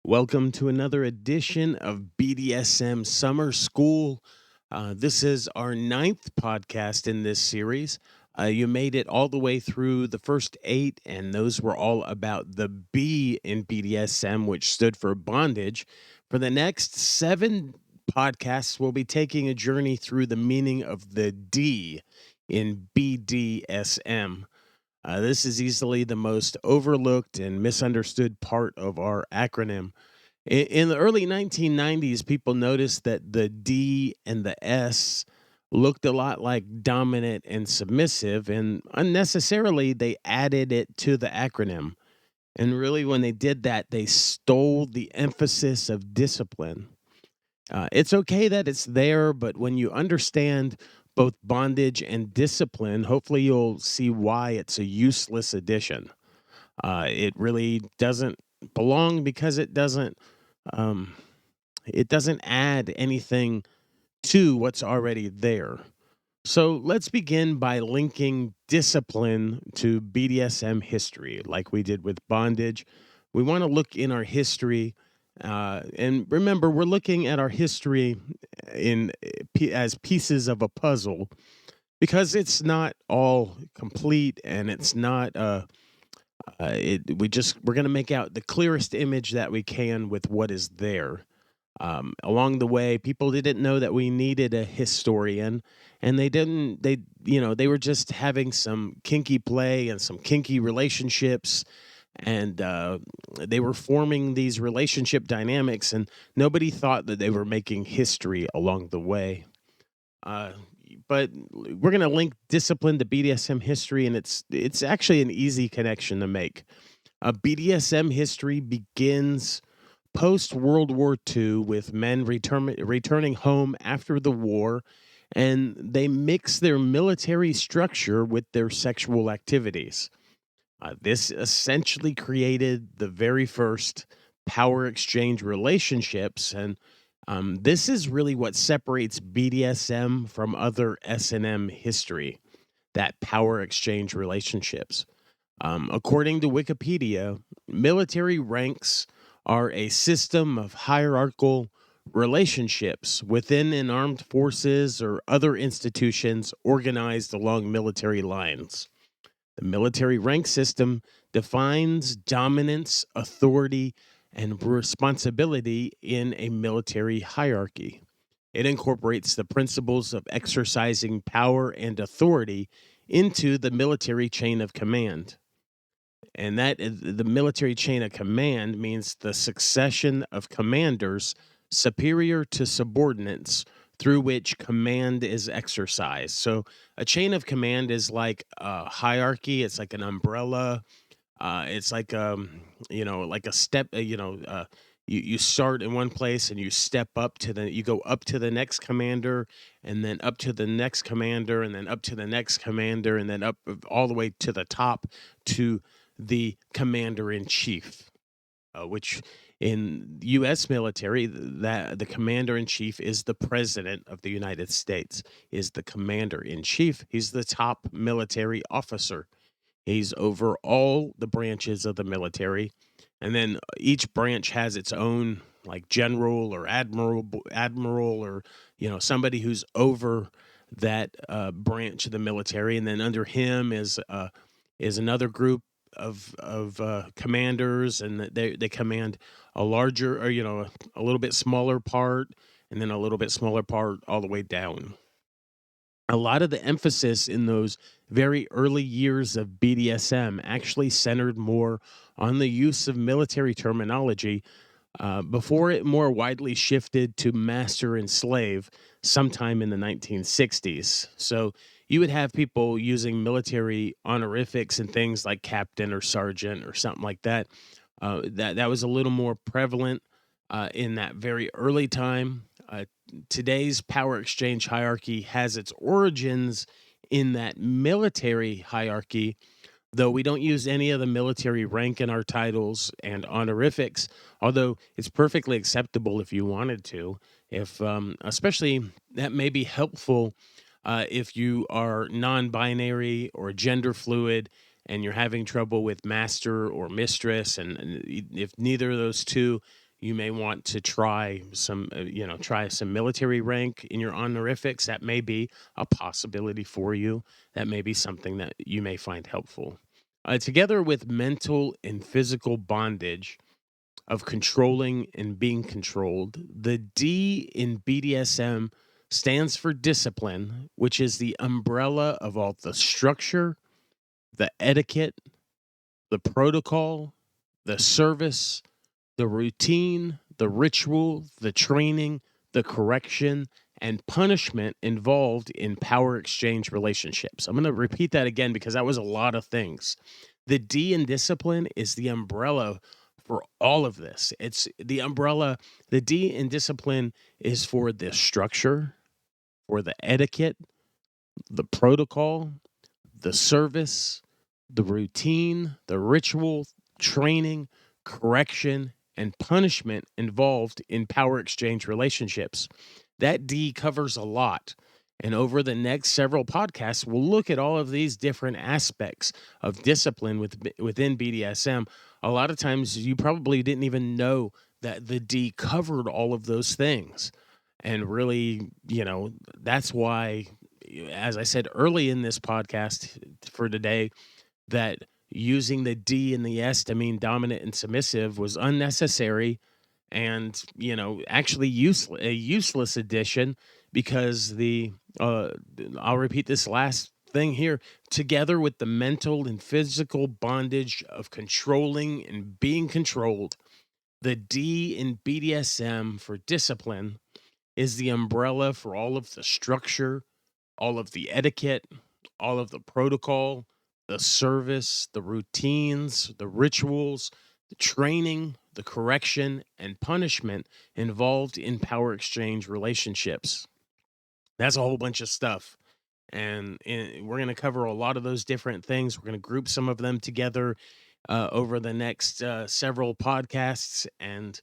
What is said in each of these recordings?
Welcome to another edition of BDSM Summer School. This is our ninth podcast in this series. You made it all the way through the first eight, and those were all about the B in BDSM, which stood for bondage. For the next seven podcasts, we'll be taking a journey through the meaning of the D in BDSM. This is easily the most overlooked and misunderstood part of our acronym. In the early 1990s, people noticed that the D and the S looked a lot like dominant and submissive, and unnecessarily, they added it to the acronym. And really, when they did that, they stole the emphasis of discipline. It's okay that it's there, but when you understand both bondage and discipline, hopefully you'll see why it's a useless addition. It really doesn't belong because um, it doesn't add anything to what's already there. So let's begin by linking discipline to BDSM history, like we did with bondage. We want to look in our history, and remember, we're looking at our history as pieces of a puzzle because it's not all complete and it's not. We're going to make out the clearest image that we can with what is there. Along the way, people didn't know that we needed a historian, and they were just having some kinky play and some kinky relationships, and they were forming these relationship dynamics, and nobody thought that they were making history along the way. Uh, but we're going to link discipline to BDSM history, and it's actually an easy connection to make. BDSM history begins post World War II with men returning home after the war, and they mix their military structure with their sexual activities. This essentially created the very first power exchange relationships, and this is really what separates BDSM from other S&M history, that power exchange relationships. According to Wikipedia, military ranks are a system of hierarchical relationships within an armed forces or other institutions organized along military lines. The military rank system defines dominance, authority, and responsibility in a military hierarchy. It incorporates the principles of exercising power and authority into the military chain of command. And the military chain of command means the succession of commanders superior to subordinates through which command is exercised. So a chain of command is like a hierarchy, it's like an umbrella. It's like like a step, you start in one place and you step up to you go up to the next commander, and then up to the next commander, and then up to the next commander, and then up all the way to the top to the commander in chief, which in U.S. military, that the commander in chief is the president of the United States, is the commander in chief. He's the top military officer. He's over all the branches of the military, and then each branch has its own like general or admiral, or somebody who's over that branch of the military, and then under him is another group of commanders, and they command a larger, or a little bit smaller part, and then a little bit smaller part all the way down. A lot of the emphasis in those very early years of BDSM actually centered more on the use of military terminology, before it more widely shifted to master and slave sometime in the 1960s. So you would have people using military honorifics and things like captain or sergeant or something like that. That was a little more prevalent in that very early time. Today's power exchange hierarchy has its origins in that military hierarchy, though we don't use any of the military rank in our titles and honorifics, although it's perfectly acceptable if you wanted to. If especially that may be helpful if you are non-binary or gender fluid and you're having trouble with master or mistress, and if neither of those two You may want to try try some military rank in your honorifics. That may be a possibility for you. That may be something that you may find helpful. Together with mental and physical bondage of controlling and being controlled, the D in BDSM stands for discipline, which is the umbrella of all the structure, the etiquette, the protocol, the service, the routine, the ritual, the training, the correction, and punishment involved in power exchange relationships. I'm going to repeat that again because that was a lot of things. The D in discipline is the umbrella for all of this. It's the umbrella. The D in discipline is for the structure, for the etiquette, the protocol, the service, the routine, the ritual, training, correction, and punishment involved in power exchange relationships. That D covers a lot. And over the next several podcasts, we'll look at all of these different aspects of discipline within BDSM. A lot of times you probably didn't even know that the D covered all of those things. And really, that's why, as I said early in this podcast for today, that using the D and the S to mean dominant and submissive was unnecessary and, actually a useless addition because I'll repeat this last thing here, together with the mental and physical bondage of controlling and being controlled, the D in BDSM for discipline is the umbrella for all of the structure, all of the etiquette, all of the protocol, the service, the routines, the rituals, the training, the correction, and punishment involved in power exchange relationships. That's a whole bunch of stuff. And we're going to cover a lot of those different things. We're going to group some of them together over the next several podcasts, and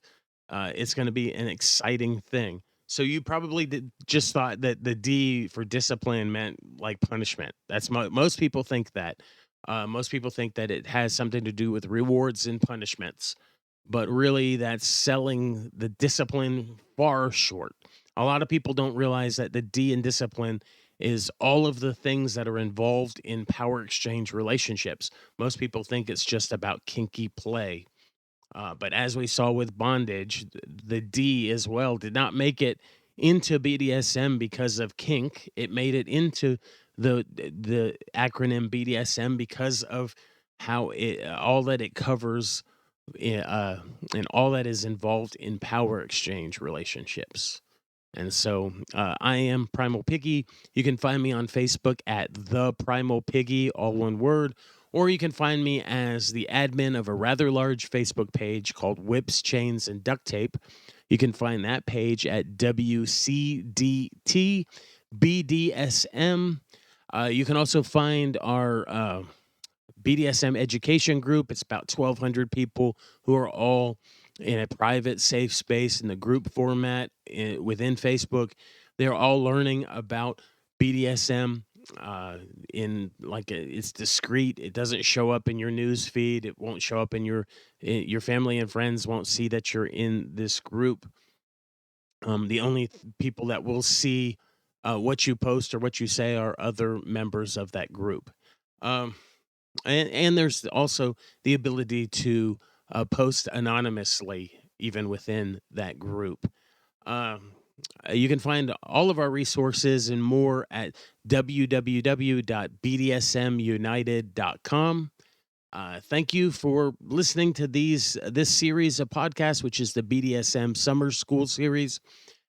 it's going to be an exciting thing. So you probably just thought that the D for discipline meant like punishment. That's most people think that. Most people think that it has something to do with rewards and punishments, but really that's selling the discipline far short. A lot of people don't realize that the D in discipline is all of the things that are involved in power exchange relationships. Most people think it's just about kinky play. But as we saw with bondage, the D as well did not make it into BDSM because of kink. It made it into the acronym BDSM because of how all that it covers, and all that is involved in power exchange relationships. And so I am Primal Piggy. You can find me on Facebook at The Primal Piggy, all one word, or you can find me as the admin of a rather large Facebook page called Whips, Chains, and Duct Tape. You can find that page at WCDT BDSM. You can also find our BDSM education group. It's about 1,200 people who are all in a private, safe space in the group format within Facebook. They're all learning about BDSM it's discreet. It doesn't show up in your news feed. It won't show up in your family and friends won't see that you're in this group. The only people that will see what you post or what you say are other members of that group. Um, and there's also the ability to post anonymously even within that group. Um, you can find all of our resources and more at www.bdsmunited.com. Thank you for listening to this series of podcasts, which is the BDSM Summer School Series.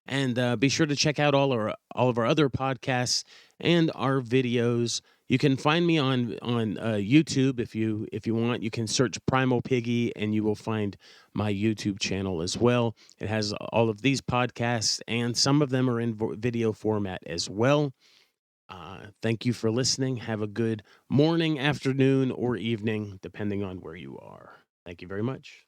And be sure to check out all of our other podcasts and our videos. You can find me on YouTube if you want. You can search Primal Piggy, and you will find my YouTube channel as well. It has all of these podcasts, and some of them are in video format as well. Thank you for listening. Have a good morning, afternoon, or evening, depending on where you are. Thank you very much.